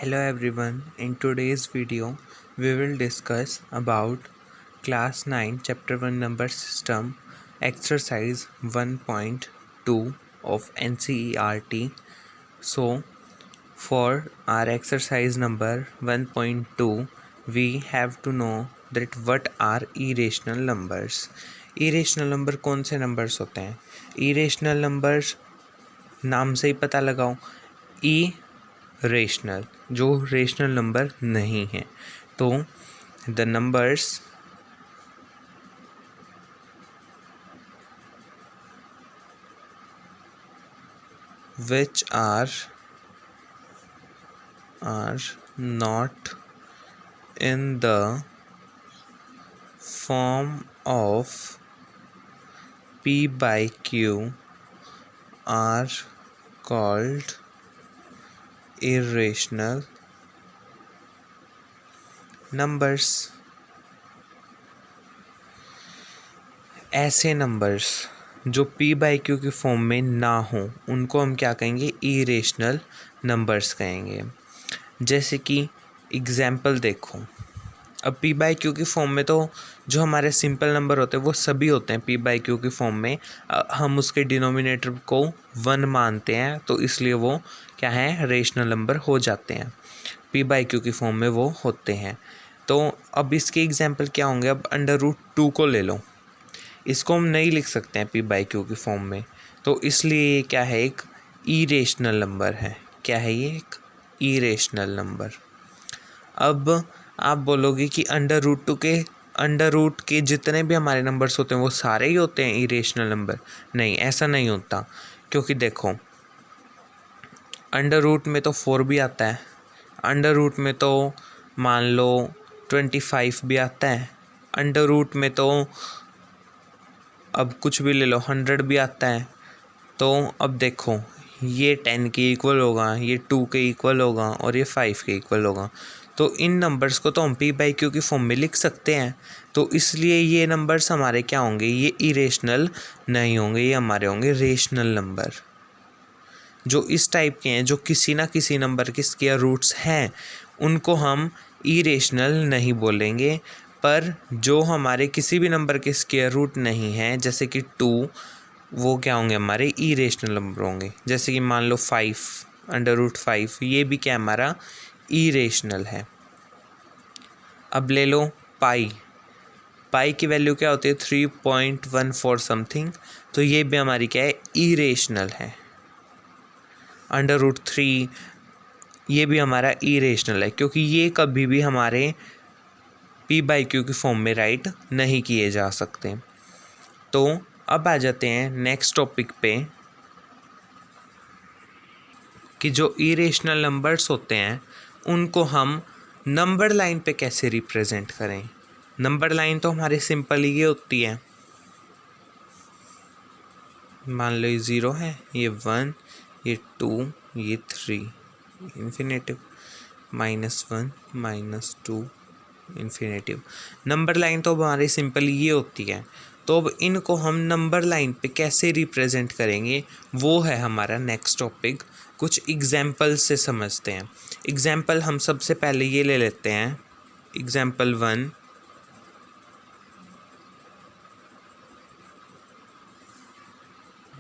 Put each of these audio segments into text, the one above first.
Hello everyone, in today's video we will discuss about class 9 chapter 1 number system exercise 1.2 of NCERT. So for our exercise number 1.2 we have to know that what are irrational numbers. Irrational number कौन से numbers होते हैं? Irrational numbers नाम से ही पता लगाओ, rational जो rational number नहीं है। तो the numbers which are not in the form of p by q are called irrational numbers। ऐसे नंबर्स जो p by q की फॉर्म में ना हो उनको हम क्या कहेंगे? irrational नंबर्स कहेंगे। जैसे कि एग्जाम्पल देखो, अब p by q की फॉर्म में तो जो हमारे सिंपल नंबर होते हैं वो सभी होते हैं p by q की फॉर्म में। हम उसके डिनोमिनेटर को 1 मानते हैं तो इसलिए वो क्या है? रेशनल नंबर हो जाते हैं, p by q की फॉर्म में वो होते हैं। तो अब इसके एग्जांपल क्या होंगे? अब √2 को ले लो, इसको हम नहीं लिख सकते हैं p by q की फॉर्म में, तो इसलिए ये क्या है? एक इरेशनल नंबर है। क्या है ये? एक इरेशनल नंबर। अब आप बोलोगे कि अंडर रूट के जितने भी हमारे नंबर्स होते हैं वो सारे ही होते हैं इरेशनल नंबर। नहीं, ऐसा नहीं होता, क्योंकि देखो अंडर रूट में तो 4 भी आता है, अंडर रूट में तो मान लो 25 भी आता है, अंडर रूट में तो अब कुछ भी ले लो 100 भी आता है। तो अब देखो ये 10 के इक्वल होगा, ये 2 के इक्वल होगा और ये 5 के इक्वल होगा। तो इन नंबर्स को तो हम p by q की फॉर्म में लिख सकते हैं, तो इसलिए ये नंबर्स हमारे क्या होंगे? ये इरेशनल नहीं होंगे, ये हमारे होंगे रेशनल नंबर। जो इस टाइप के हैं, जो किसी ना किसी नंबर के स्क्वायर रूट्स हैं, उनको हम इरेशनल नहीं बोलेंगे। पर जो हमारे किसी भी नंबर के स्क्वायर रूट नहीं हैं, जैसे कि 2, वो क्या होंगे? हमारे इरेशनल नंबर होंगे। जैसे कि मान लो 5, √5, ये भी क्या हमारा? इरेशनल है। अब ले लो पाई की वैल्यू क्या होती है? 3.14 समथिंग, तो ये भी हमारी क्या है? इरेशनल है। √3 ये भी हमारा इरेशनल है, क्योंकि ये कभी भी हमारे p by q की फॉर्म में राइट नहीं किए जा सकते। तो अब आ जाते हैं नेक्स्ट टॉपिक पे कि जो इरेशनल नंबर्स होते हैं उनको हम नंबर लाइन पे कैसे रिप्रेजेंट करें। नंबर लाइन तो हमारी सिंपल ये होती है, मान लो ये 0 है, ये 1, ये 2, ये 3, इन्फिनेटिव, -1, -2, इन्फिनेटिव। नंबर लाइन तो हमारी सिंपल ये होती है। तो अब इनको हम नंबर लाइन पे कैसे रिप्रेजेंट करेंगे, वो है हमारा नेक्स्ट टॉपिक। कुछ एग्जाम्पल से समझते हैं। एग्जाम्पल हम सबसे पहले ये ले लेते हैं, एग्जाम्पल 1।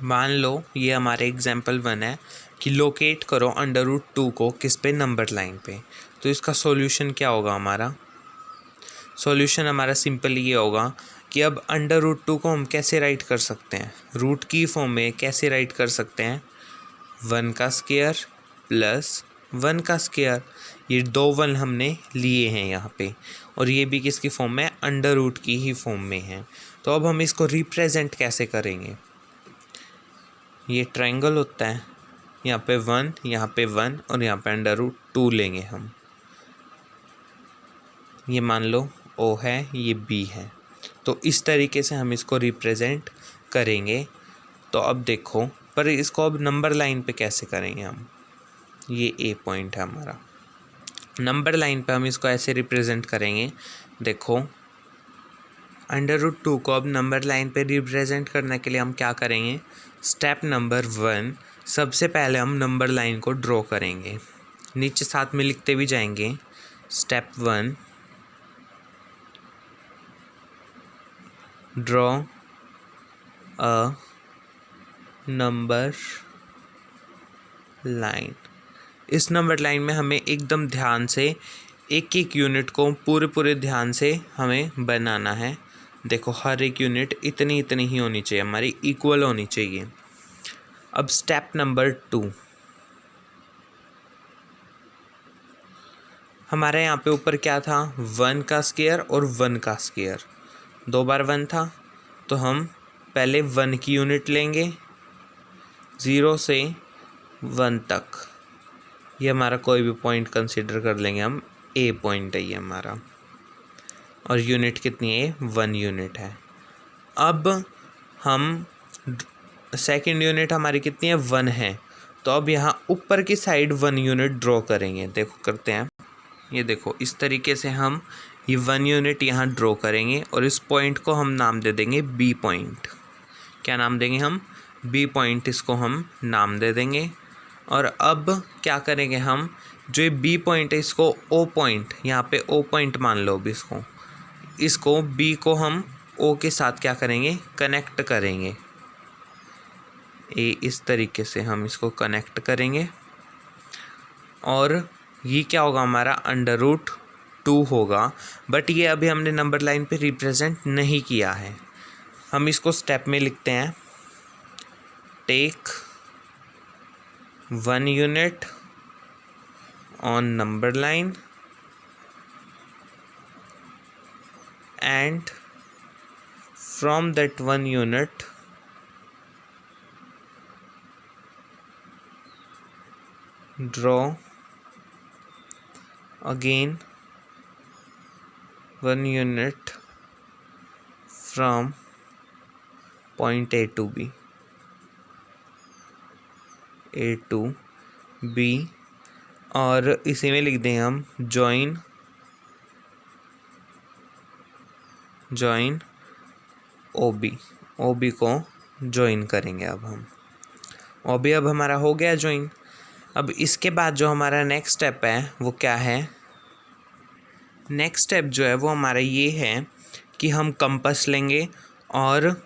मान लो ये हमारे एग्जाम्पल 1 है कि लोकेट करो √2 को किस पे? नंबर लाइन पे। तो इसका सॉल्यूशन क्या होगा? हमारा सॉल्यूशन हमारा सिंपल ये होगा कि अब √2 को हम कैसे राइट कर सकते हैं? रूट की फॉर्म में कैसे राइट कर सकते हैं? 1 का स्क्वायर प्लस 1 का स्क्वायर। ये 2 1 हमने लिए हैं यहाँ पे, और ये भी किसकी फॉर्म में? √ की ही फॉर्म में है। तो अब हम इसको रिप्रेजेंट कैसे करेंगे? ये ट्रायंगल होता है, यहाँ पे 1, यहाँ पे 1 और यहाँ पे √2 लेंगे हम। ये मान लो O है, ये B है। तो इस तरीके से हम इसको रिप्रेजेंट करेंगे। तो अब देखो, पर इसको अब नंबर लाइन पे कैसे करेंगे हम? ये A पॉइंट है हमारा। नंबर लाइन पे हम इसको ऐसे रिप्रेजेंट करेंगे। देखो √2 को अब नंबर लाइन पे रिप्रेजेंट करने के लिए हम क्या करेंगे? स्टेप नंबर 1, सबसे पहले हम नंबर लाइन को ड्रॉ करेंगे। नीचे साथ में लिखते भी जाएंगे। Step 1, draw a number line. इस नंबर लाइन में हमें एकदम ध्यान से एक एक यूनिट को पूरे ध्यान से हमें बनाना है। देखो हर एक यूनिट इतनी इतनी ही होनी चाहिए, हमारी इक्वल होनी चाहिए। अब स्टेप नंबर 2, हमारे यहाँ पे ऊपर क्या था, 1 का स्क्वायर और 1 का स्क्वायर, 2 बार 1 था, तो हम पहले 1 की यूनिट लेंगे 0 से 1 तक। ये हमारा कोई भी पॉइंट कंसीडर कर लेंगे हम, ए पॉइंट है ये हमारा, और यूनिट कितनी है, 1 यूनिट है। अब हम सेकंड यूनिट हमारी कितनी है, 1 है, तो अब यहाँ ऊपर की साइड 1 यूनिट ड्रॉ करेंगे। देखो करते हैं, ये देखो इस तरीके से हम ये 1 यूनिट यहाँ ड्रॉ करेंगे और इस पॉइंट को हम नाम दे देंगे बी पॉइंट। क्या नाम देंगे हम, बी पॉइंट, इसको हम नाम दे देंगे। और अब क्या करेंगे हम, जो ये बी पॉइंट है इसको ओ पॉइंट, यहाँ पे ओ पॉइंट मान लो अब इसको बी को हम ओ के साथ क्या करेंगे, कनेक्ट करेंगे। इस तरीके से हम इसको कनेक्ट करेंगे और ये क्या होगा, हमारा √2 होगा। बट ये अभी हमने नंबर लाइन पे रिप्रेजेंट नहीं किया है। हम इसको स्टेप में लिखते हैं, take 1 unit on number line and from that 1 unit draw again 1 unit from point A to B और इसी में लिख दें हम join OB को ज्वाइन करेंगे। अब हम OB अब हमारा हो गया ज्वाइन। अब इसके बाद जो हमारा नेक्स्ट स्टेप है वो क्या है, नेक्स्ट स्टेप जो है वो हमारा ये है कि हम कंपास लेंगे और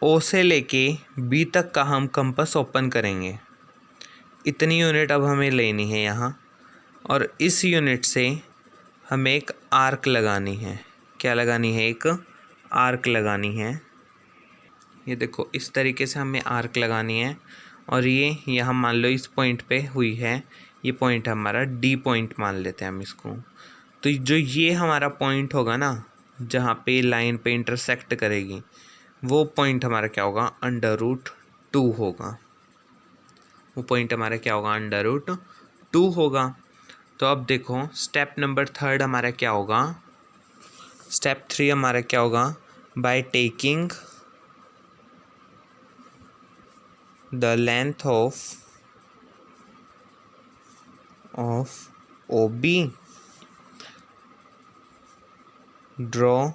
O से लेके B तक का हम कंपास ओपन करेंगे। इतनी यूनिट अब हमें लेनी है यहाँ, और इस यूनिट से हमें एक आर्क लगानी है। क्या लगानी है, एक आर्क लगानी है। ये देखो इस तरीके से हमें आर्क लगानी है, और ये यहाँ मान लो इस पॉइंट पे हुई है, ये पॉइंट हमारा डी पॉइंट मान लेते हैं हम इसको। तो जो ये हमारा पॉइंट होगा ना, जहाँ पे लाइन पे इंटरसेक्ट करेगी, वो पॉइंट हमारा क्या होगा, √2 होगा। वो पॉइंट हमारा क्या होगा, √2 होगा। तो अब देखो स्टेप नंबर 3 हमारा क्या होगा, स्टेप 3 हमारा क्या होगा, by taking the length of OB draw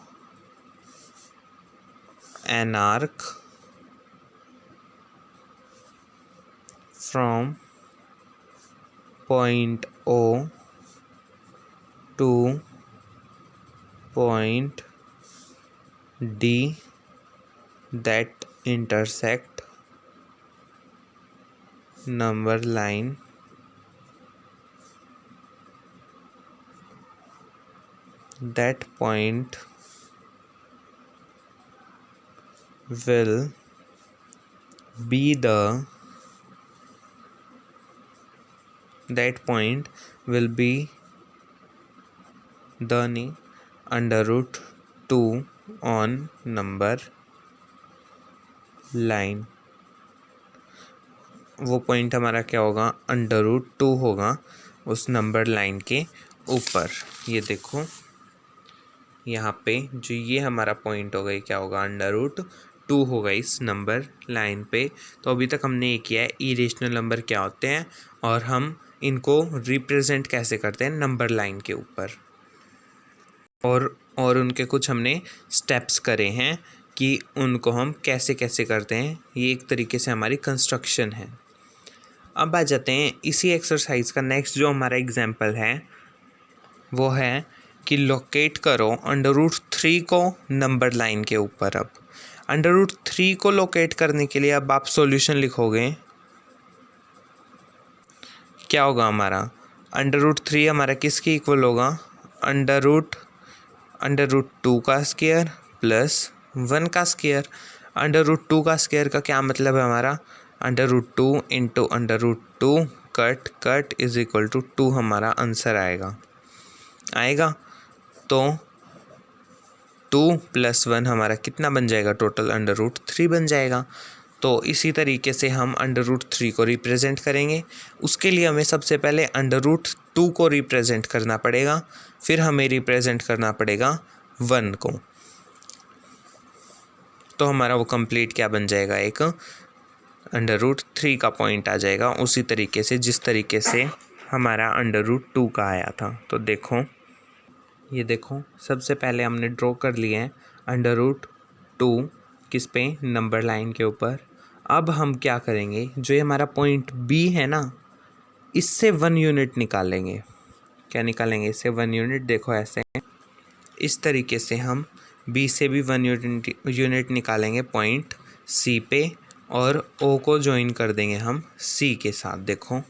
an arc from point O to point D that intersect number line that point will be the √2 on number line। वो पॉइंट हमारा क्या होगा, √2 होगा उस नंबर लाइन के ऊपर। ये देखो यहाँ पे जो ये हमारा पॉइंट होगा, ये क्या होगा, √2 होगा इस नंबर लाइन पे। तो अभी तक हमने ये किया है इरेशनल नंबर क्या होते हैं और हम इनको रिप्रेजेंट कैसे करते हैं नंबर लाइन के ऊपर, और उनके कुछ हमने स्टेप्स करे हैं कि उनको हम कैसे कैसे करते हैं। ये एक तरीके से हमारी कंस्ट्रक्शन है। अब आ जाते हैं इसी एक्सरसाइज का नेक्स्ट जो हमारा एग्जाम्पल है वो है कि लोकेट करो √3 को नंबर लाइन के ऊपर। अब √3 को लोकेट करने के लिए अब आप सॉल्यूशन लिखोगे, क्या होगा हमारा √3 हमारा किसके इक्वल होगा, √2 का स्क्वायर प्लस 1 का स्क्वायर। √2 का स्क्वायर का क्या मतलब है हमारा, √2 into √2 cut is equal to 2 हमारा आंसर आएगा। तो 2 + 1 हमारा कितना बन जाएगा, टोटल √3 बन जाएगा। तो इसी तरीके से हम √3 को रिप्रेजेंट करेंगे। उसके लिए हमें सबसे पहले √2 को रिप्रेजेंट करना पड़ेगा, फिर हमें रिप्रेजेंट करना पड़ेगा 1 को। तो हमारा वो कंप्लीट क्या बन जाएगा, एक √3 का पॉइंट आ जाएगा, उसी तरीके से जिस तरीके से हमारा √2 का आया था। तो देखो, ये देखो सबसे पहले हमने ड्रॉ कर लिए हैं √2 किस पे, नंबर लाइन के ऊपर। अब हम क्या करेंगे, जो ये हमारा पॉइंट बी है ना, इससे 1 यूनिट निकालेंगे। क्या निकालेंगे, इससे 1 यूनिट। देखो ऐसे इस तरीके से हम बी से भी 1 यूनिट निकालेंगे पॉइंट सी पे, और ओ को ज्वाइन कर देंगे हम सी के साथ। देखो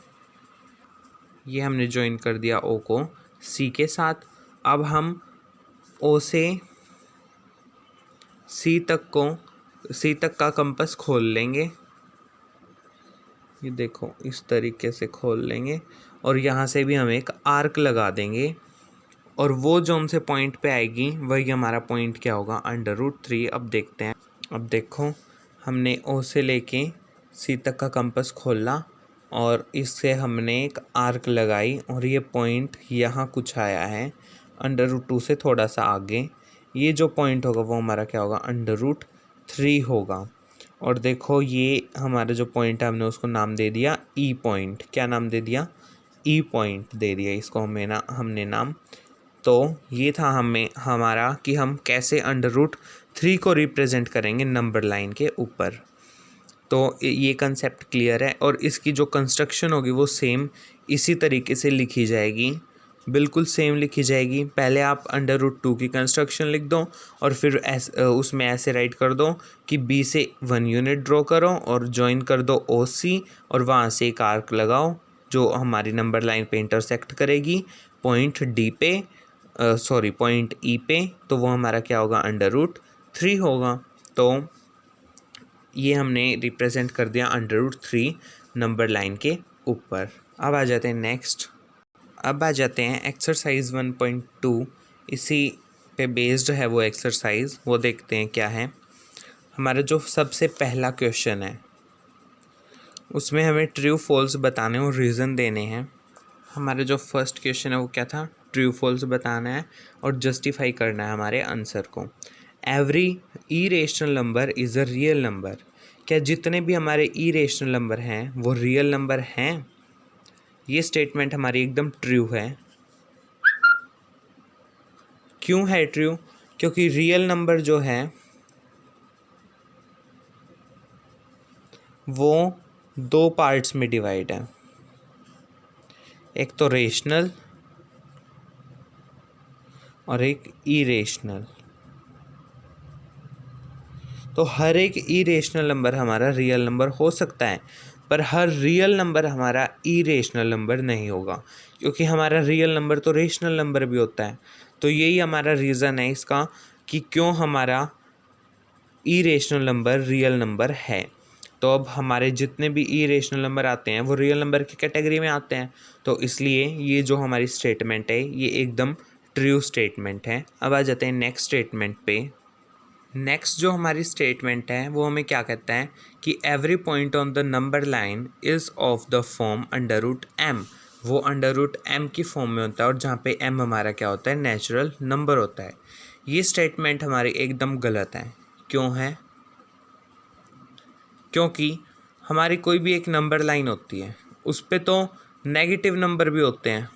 ये हमने ज्वाइन कर दिया ओ को सी के साथ। अब हम ओ से सी तक का कंपास खोल लेंगे। ये देखो इस तरीके से खोल लेंगे, और यहाँ से भी हम एक आर्क लगा देंगे, और वो जो हमसे पॉइंट पे आएगी वही हमारा पॉइंट क्या होगा, √3। अब देखते हैं। अब देखो हमने ओ से लेके सी तक का कंपास खोला, और इससे हमने एक आर्क लगाई, और ये पॉइंट यहाँ कुछ आया है √2 से थोड़ा सा आगे। ये जो पॉइंट होगा वो हमारा क्या होगा, √3 होगा। और देखो ये हमारा जो पॉइंट है हमने उसको नाम दे दिया ई पॉइंट। क्या नाम दे दिया, ई पॉइंट दे दिया इसको हमने नाम। तो ये था हमारा कि हम कैसे √3 को रिप्रेजेंट करेंगे नंबर लाइन के ऊपर। तो ये कंसेप्ट क्लियर है, और इसकी जो कंस्ट्रक्शन होगी वो सेम इसी तरीके से लिखी जाएगी, बिल्कुल सेम लिखी जाएगी। पहले आप √2 की कंस्ट्रक्शन लिख दो, और फिर उसमें ऐसे राइट कर दो कि बी से 1 यूनिट ड्रॉ करो और ज्वाइन कर दो ओ सी, और वहाँ से एक आर्क लगाओ जो हमारी नंबर लाइन पे इंटरसेक्ट करेगी पॉइंट डी पे, पॉइंट ई पे। तो वो हमारा क्या होगा, √3 होगा। तो ये हमने रिप्रेजेंट कर दिया √3 नंबर लाइन के ऊपर। अब आ जाते हैं नेक्स्ट। अब आ जाते हैं एक्सरसाइज 1.2। इसी पे बेस्ड है वो एक्सरसाइज, वो देखते हैं क्या है। हमारा जो सबसे पहला क्वेश्चन है उसमें हमें ट्रू फॉल्स बताने और रीज़न देने हैं। हमारा जो फर्स्ट क्वेश्चन है वो क्या था, ट्रू फॉल्स बताना है और जस्टिफाई करना है हमारे आंसर को। Every irrational number is a real number. क्या जितने भी हमारे इरेशनल नंबर हैं वो रियल नंबर हैं? ये स्टेटमेंट हमारी एकदम ट्रू है। क्यों है ट्रू? क्योंकि रियल नंबर जो है वो 2 पार्ट्स में डिवाइड है, एक तो रेशनल और एक इरेशनल। तो हर एक इरेशनल नंबर हमारा रियल नंबर हो सकता है, पर हर रियल नंबर हमारा इरेशनल नंबर नहीं होगा, क्योंकि हमारा रियल नंबर तो रेशनल नंबर भी होता है। तो यही हमारा रीज़न है इसका कि क्यों हमारा इरेशनल नंबर रियल नंबर है। तो अब हमारे जितने भी इरेशनल नंबर आते हैं वो रियल नंबर की कैटेगरी में आते हैं। तो इसलिए ये जो हमारी स्टेटमेंट है ये एकदम ट्रू स्टेटमेंट है। अब आ जाते हैं नेक्स्ट स्टेटमेंट पे। नेक्स्ट जो हमारी स्टेटमेंट है वो हमें क्या कहता है कि every point on the number line is of the form √m। वो √m की फॉर्म में होता है, और जहाँ पे m हमारा क्या होता है, नेचुरल नंबर होता है। ये स्टेटमेंट हमारी एकदम गलत है। क्यों है? क्योंकि हमारी कोई भी एक नंबर लाइन होती है उस पे तो नेगेटिव नंबर भी होते हैं,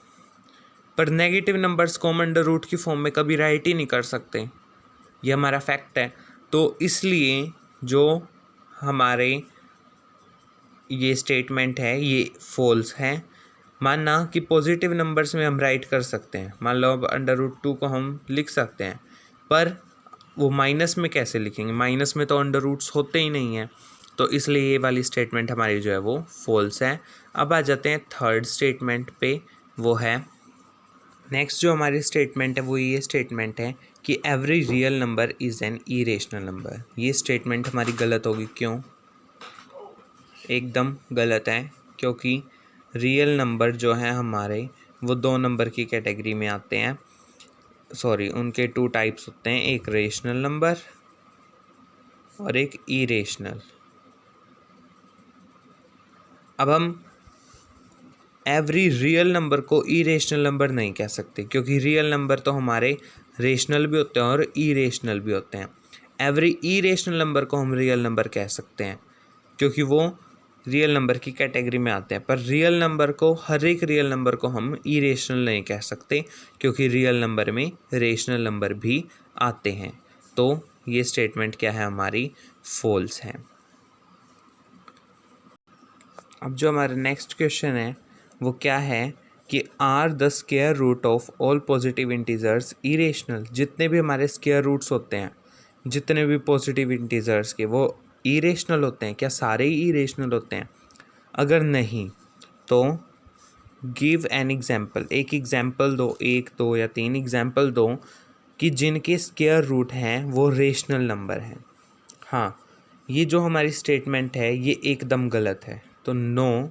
पर नेगेटिव नंबर्स को हम √ की फॉर्म में कभी राइट ही नहीं कर सकते। ये हमारा फैक्ट है। तो इसलिए जो हमारे ये स्टेटमेंट है ये फॉल्स है। मानना कि पॉजिटिव नंबर्स में हम राइट कर सकते हैं, मान लो अब √2 को हम लिख सकते हैं, पर वो माइनस में कैसे लिखेंगे, माइनस में तो अंडर रूट्स होते ही नहीं हैं, तो इसलिए ये वाली स्टेटमेंट हमारी जो है वो फॉल्स है। अब आ जाते हैं थर्ड स्टेटमेंट पे, वो है नेक्स्ट जो हमारी स्टेटमेंट है वो ये स्टेटमेंट है कि every real number is an irrational number. ये स्टेटमेंट हमारी गलत होगी, क्यों? एकदम गलत है, क्योंकि रियल नंबर जो है हमारे वो 2 नंबर की कैटेगरी में आते हैं, सॉरी उनके 2 टाइप्स होते हैं, एक रेशनल नंबर और एक इरेशनल। अब हम एवरी रियल नंबर को इरेशनल नंबर नहीं कह सकते, क्योंकि रियल नंबर तो हमारे रेशनल भी होते हैं और इरेशनल भी होते हैं। एवरी इरेशनल नंबर को हम रियल नंबर कह सकते हैं, क्योंकि वो रियल नंबर की कैटेगरी में आते हैं, पर रियल नंबर को, हर एक रियल नंबर को हम इरेशनल नहीं कह सकते, क्योंकि रियल नंबर में रेशनल नंबर भी आते हैं। तो ये स्टेटमेंट क्या है हमारी, फॉल्स है। अब जो हमारा नेक्स्ट क्वेश्चन है वो क्या है कि are the square root of all positive integers irrational. जितने भी हमारे स्क्वायर रूट्स होते हैं, जितने भी पॉजिटिव इंटीजर्स के, वो इरेशनल होते हैं क्या? सारे ही इरेशनल होते हैं? अगर नहीं तो गिव एन एग्जाम्पल, एक एग्जाम्पल दो, 1 2 या 3 एग्जाम्पल दो कि जिनके स्क्वायर रूट हैं वो रेशनल नंबर हैं। हाँ, ये जो हमारी स्टेटमेंट है ये एकदम गलत है। तो नो,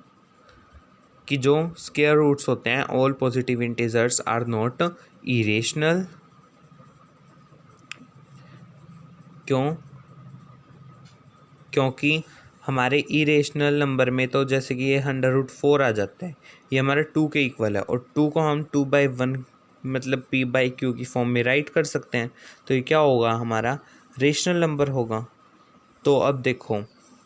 कि जो स्क्वायर रूट्स होते हैं all positive integers are not irrational. क्यों? क्योंकि हमारे इरेशनल नंबर में तो जैसे कि ये √4 आ जाता है, ये हमारा 2 के इक्वल है, और 2 को हम 2/1 मतलब p/q की फॉर्म में राइट कर सकते हैं, तो ये क्या होगा, हमारा रेशनल नंबर होगा। तो अब देखो,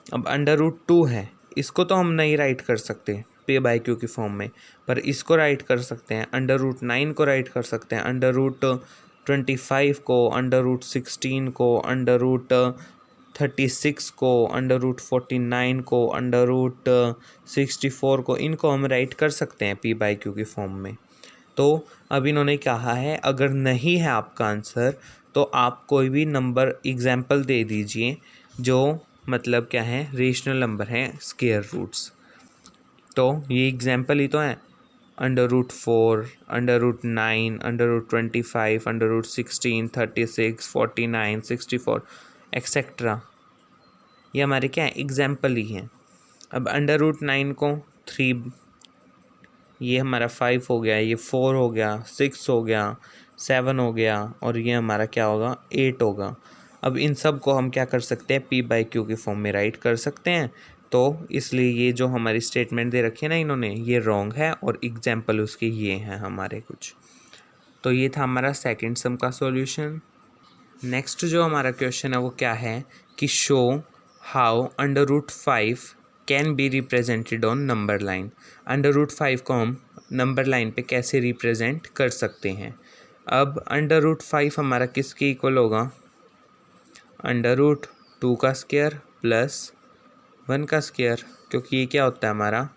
अब √2 है, इसको तो हम नहीं राइट कर सकते p/q की फॉर्म में, पर इसको राइट कर सकते हैं, √9 को राइट कर सकते हैं, √25 को, √16 को, √36 को, √49 को, √64 को, इनको हम राइट कर सकते हैं p/q की फॉर्म में। तो अब इन्होंने कहा है अगर नहीं है आपका आंसर तो आप कोई भी नंबर एग्जाम्पल दे दीजिए जो मतलब क्या है, रेशनल नंबर हैं स्क्वायर रूट्स। तो ये एग्जाम्पल ही तो है, √4, √9, √25, √16, 36, 49, 64 एक्सेट्रा, ये हमारे क्या है, एग्जाम्पल ही हैं। अब √9 को 3, ये हमारा 5 हो गया, ये 4 हो गया, 6 हो गया, 7 हो गया, और ये हमारा क्या होगा, 8 होगा। अब इन सब को हम क्या कर सकते हैं, p/q की फॉर्म में राइट कर सकते हैं। तो इसलिए ये जो हमारी स्टेटमेंट दे रखी है ना इन्होंने, ये रॉन्ग है, और एग्जाम्पल उसके ये हैं हमारे कुछ। तो ये था हमारा सेकंड सम का सॉल्यूशन। नेक्स्ट जो हमारा क्वेश्चन है वो क्या है कि show how √5 can be represented on number line. √5 को हम नंबर लाइन पे कैसे रिप्रेजेंट कर सकते हैं। अब √5 हमारा किसके इक्वल होगा, √2 का स्क्वायर प्लस 1 का स्क्वायर, क्योंकि ये क्या होता है हमारा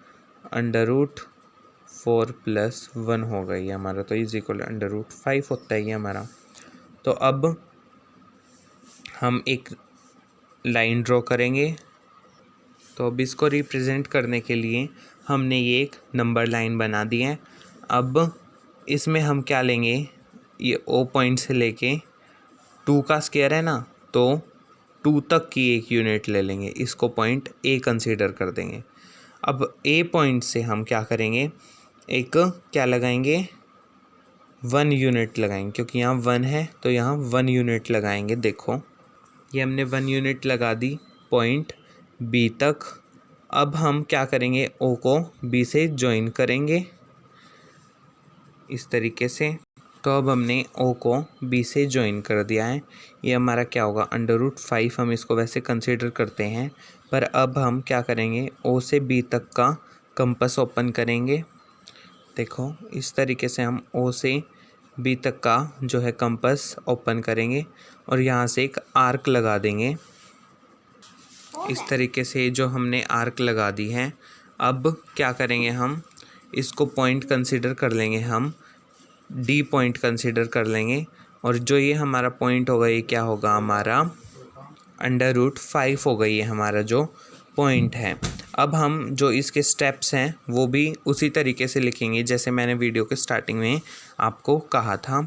√4 + 1 हो गई है हमारा, तो इज इक्वल √5 होता है ये हमारा। तो अब हम एक लाइन ड्रॉ करेंगे। तो अब इसको रिप्रेजेंट करने के लिए हमने ये एक नंबर लाइन बना दी है। अब इसमें हम क्या लेंगे, ये O पॉइंट से लेके 2 का स्क्वायर है ना, तो 2 तक की एक यूनिट ले लेंगे, इसको पॉइंट A कंसीडर कर देंगे। अब A पॉइंट से हम क्या करेंगे, एक क्या लगाएंगे, 1 यूनिट लगाएंगे, क्योंकि यहाँ 1 है तो यहाँ 1 यूनिट लगाएंगे। देखो ये हमने 1 यूनिट लगा दी पॉइंट B तक। अब हम क्या करेंगे, O को B से ज्वाइन करेंगे इस तरीके से। तो अब हमने O को B से ज्वाइन कर दिया है। ये हमारा क्या होगा, √5 हम इसको वैसे कंसीडर करते हैं, पर अब हम क्या करेंगे, O से B तक का कंपास ओपन करेंगे। देखो इस तरीके से हम O से B तक का जो है कंपास ओपन करेंगे और यहाँ से एक आर्क लगा देंगे। इस तरीके से जो हमने आर्क लगा दी है, अब क्या करेंगे, हम इसको पॉइंट कंसीडर कर लेंगे, हम डी पॉइंट कंसीडर कर लेंगे। और जो ये हमारा पॉइंट होगा ये क्या होगा, हमारा √5 होगा, ये हमारा जो पॉइंट है। अब हम जो इसके स्टेप्स हैं वो भी उसी तरीके से लिखेंगे जैसे मैंने वीडियो के स्टार्टिंग में आपको कहा था।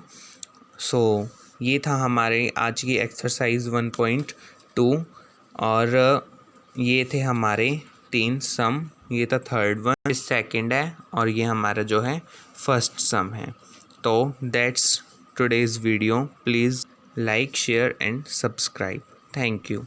ये था हमारे आज की एक्सरसाइज 1.2 और ये थे हमारे 3 सम। ये था थर्ड वन, ये सेकंड है और ये हमारा जो है फर्स्ट सम है। तो that's today's video. Please like, share and subscribe. Thank you.